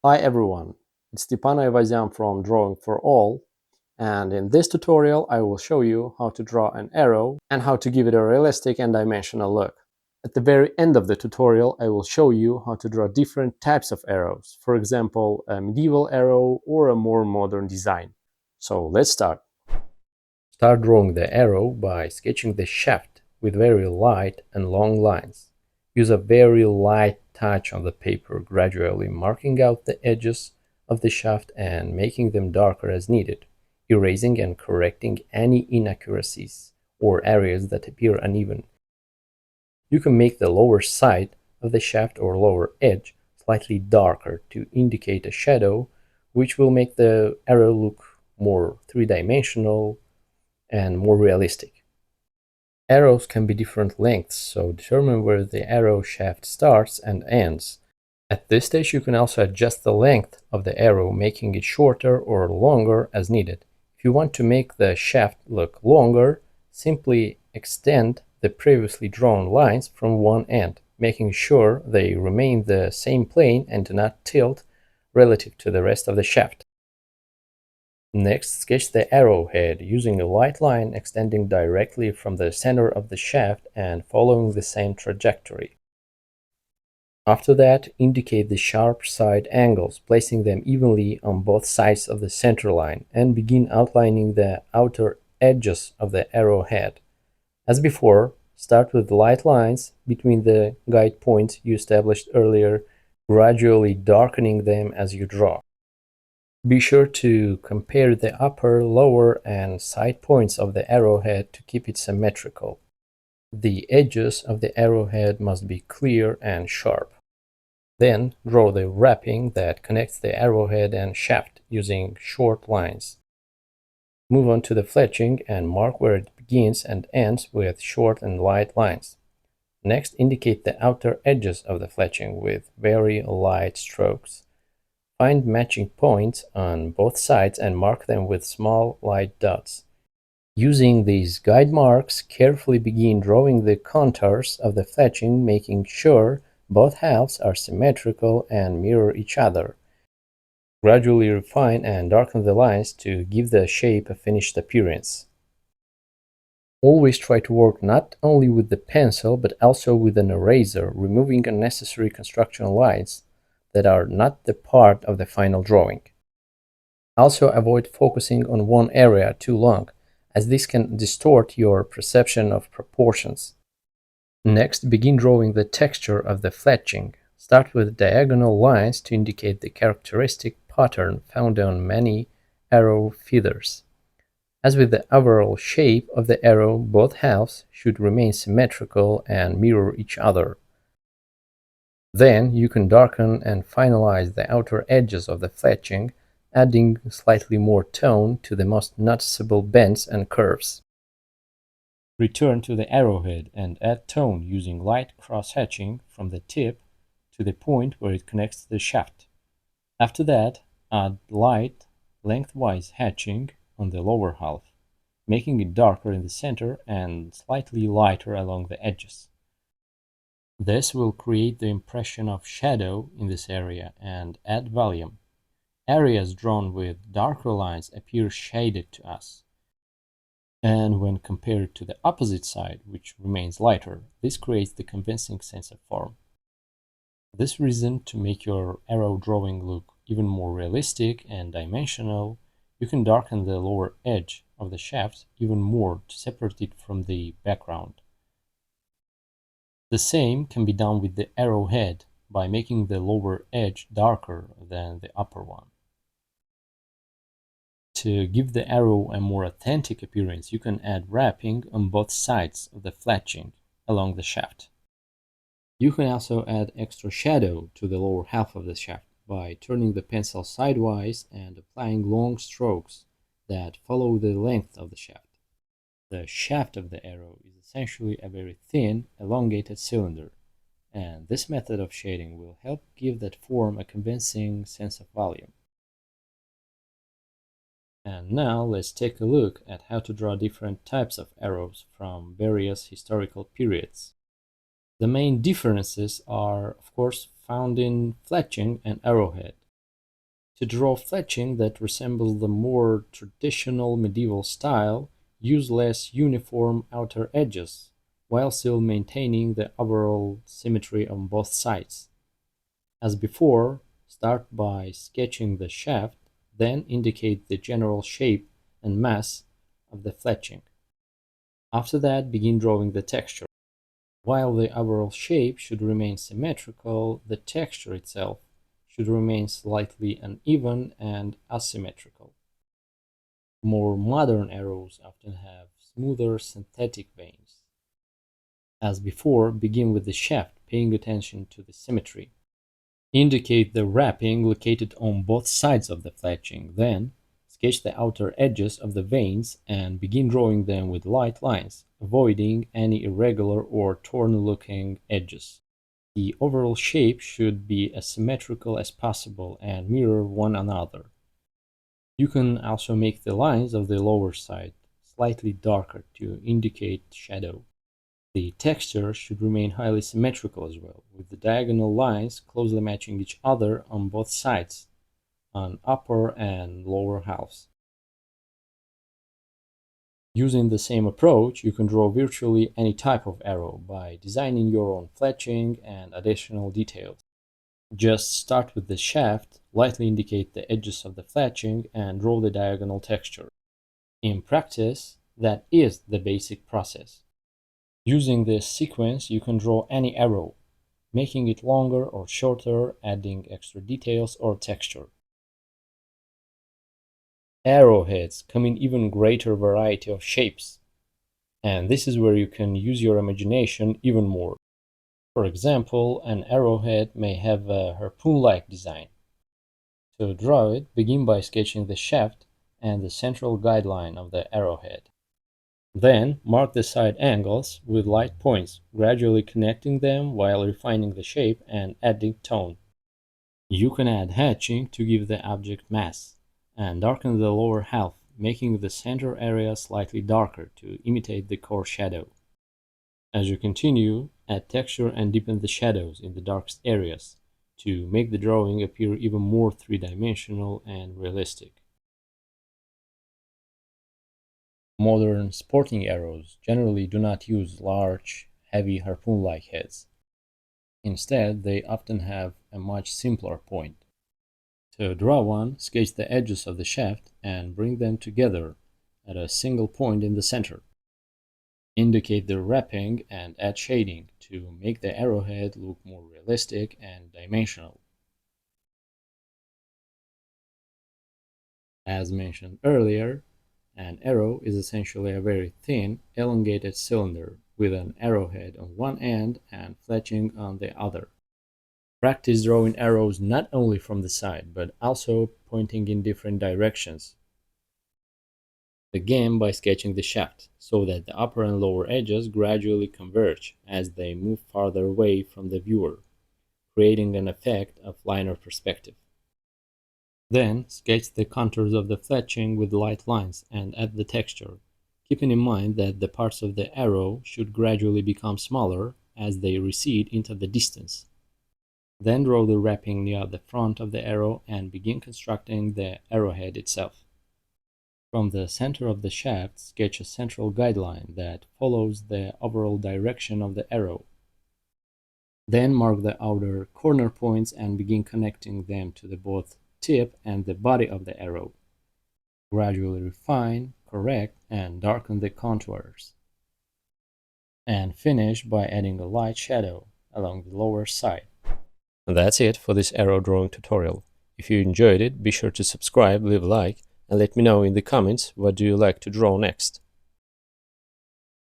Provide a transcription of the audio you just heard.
Hi everyone, it's Stepan Ayvazyan from Drawing for All, and in this tutorial I will show you how to draw an arrow and how to give it a realistic and dimensional look. At the very end of the tutorial I will show you how to draw different types of arrows, for example a medieval arrow or a more modern design. So let's start. Start drawing the arrow by sketching the shaft with very light and long lines. Use a very light touch on the paper, gradually marking out the edges of the shaft and making them darker as needed, erasing and correcting any inaccuracies or areas that appear uneven. You can make the lower side of the shaft or lower edge slightly darker to indicate a shadow, which will make the arrow look more three-dimensional and more realistic. Arrows can be different lengths, so determine where the arrow shaft starts and ends. At this stage you can also adjust the length of the arrow, making it shorter or longer as needed. If you want to make the shaft look longer, simply extend the previously drawn lines from one end, making sure they remain the same plane and do not tilt relative to the rest of the shaft. Next, sketch the arrowhead using a light line extending directly from the center of the shaft and following the same trajectory. After that, indicate the sharp side angles, placing them evenly on both sides of the center line, and begin outlining the outer edges of the arrowhead. As before, start with light lines between the guide points you established earlier, gradually darkening them as you draw. Be sure to compare the upper, lower, and side points of the arrowhead to keep it symmetrical. The edges of the arrowhead must be clear and sharp. Then draw the wrapping that connects the arrowhead and shaft using short lines. Move on to the fletching and mark where it begins and ends with short and light lines. Next, indicate the outer edges of the fletching with very light strokes. Find matching points on both sides and mark them with small light dots. Using these guide marks, carefully begin drawing the contours of the fletching, making sure both halves are symmetrical and mirror each other. Gradually refine and darken the lines to give the shape a finished appearance. Always try to work not only with the pencil but also with an eraser, removing unnecessary construction lines that are not the part of the final drawing. Also avoid focusing on one area too long, as this can distort your perception of proportions. Next, begin drawing the texture of the fletching. Start with diagonal lines to indicate the characteristic pattern found on many arrow feathers. As with the overall shape of the arrow, both halves should remain symmetrical and mirror each other. Then you can darken and finalize the outer edges of the fletching, adding slightly more tone to the most noticeable bends and curves. Return to the arrowhead and add tone using light cross-hatching from the tip to the point where it connects to the shaft. After that, add light lengthwise hatching on the lower half, making it darker in the center and slightly lighter along the edges. This will create the impression of shadow in this area and add volume. Areas drawn with darker lines appear shaded to us. And when compared to the opposite side, which remains lighter, this creates the convincing sense of form. For this reason, to make your arrow drawing look even more realistic and dimensional, you can darken the lower edge of the shaft even more to separate it from the background. The same can be done with the arrowhead by making the lower edge darker than the upper one. To give the arrow a more authentic appearance, you can add wrapping on both sides of the fletching along the shaft. You can also add extra shadow to the lower half of the shaft by turning the pencil sidewise and applying long strokes that follow the length of the shaft. The shaft of the arrow is essentially a very thin, elongated cylinder, and this method of shading will help give that form a convincing sense of volume. And now let's take a look at how to draw different types of arrows from various historical periods. The main differences are, of course, found in fletching and arrowhead. To draw fletching that resembles the more traditional medieval style, use less uniform outer edges, while still maintaining the overall symmetry on both sides. As before, start by sketching the shaft, then indicate the general shape and mass of the fletching. After that, begin drawing the texture. While the overall shape should remain symmetrical, the texture itself should remain slightly uneven and asymmetrical. More modern arrows often have smoother synthetic veins. As before, begin with the shaft, paying attention to the symmetry. Indicate the wrapping located on both sides of the fletching, then sketch the outer edges of the veins and begin drawing them with light lines, avoiding any irregular or torn-looking edges. The overall shape should be as symmetrical as possible and mirror one another. You can also make the lines of the lower side slightly darker to indicate shadow. The texture should remain highly symmetrical as well, with the diagonal lines closely matching each other on both sides, on upper and lower halves. Using the same approach, you can draw virtually any type of arrow by designing your own fletching and additional details. Just start with the shaft, lightly indicate the edges of the fletching, and draw the diagonal texture. In practice, that is the basic process. Using this sequence, you can draw any arrow, making it longer or shorter, adding extra details or texture. Arrowheads come in even greater variety of shapes, and this is where you can use your imagination even more. For example, an arrowhead may have a harpoon-like design. To draw it, begin by sketching the shaft and the central guideline of the arrowhead. Then, mark the side angles with light points, gradually connecting them while refining the shape and adding tone. You can add hatching to give the object mass, and darken the lower half, making the center area slightly darker to imitate the core shadow. As you continue, add texture and deepen the shadows in the darkest areas to make the drawing appear even more three-dimensional and realistic. Modern sporting arrows generally do not use large, heavy harpoon-like heads. Instead, they often have a much simpler point. To draw one, sketch the edges of the shaft and bring them together at a single point in the center. Indicate the wrapping and add shading to make the arrowhead look more realistic and dimensional. As mentioned earlier, an arrow is essentially a very thin, elongated cylinder with an arrowhead on one end and fletching on the other. Practice drawing arrows not only from the side, but also pointing in different directions. Begin by sketching the shaft, so that the upper and lower edges gradually converge as they move farther away from the viewer, creating an effect of linear perspective. Then, sketch the contours of the fletching with light lines and add the texture, keeping in mind that the parts of the arrow should gradually become smaller as they recede into the distance. Then draw the wrapping near the front of the arrow and begin constructing the arrowhead itself. From the center of the shaft, sketch a central guideline that follows the overall direction of the arrow. Then mark the outer corner points and begin connecting them to the both tip and the body of the arrow. Gradually refine, correct, and darken the contours. And finish by adding a light shadow along the lower side. And that's it for this arrow drawing tutorial. If you enjoyed it, be sure to subscribe, leave a like, and let me know in the comments what do you like to draw next.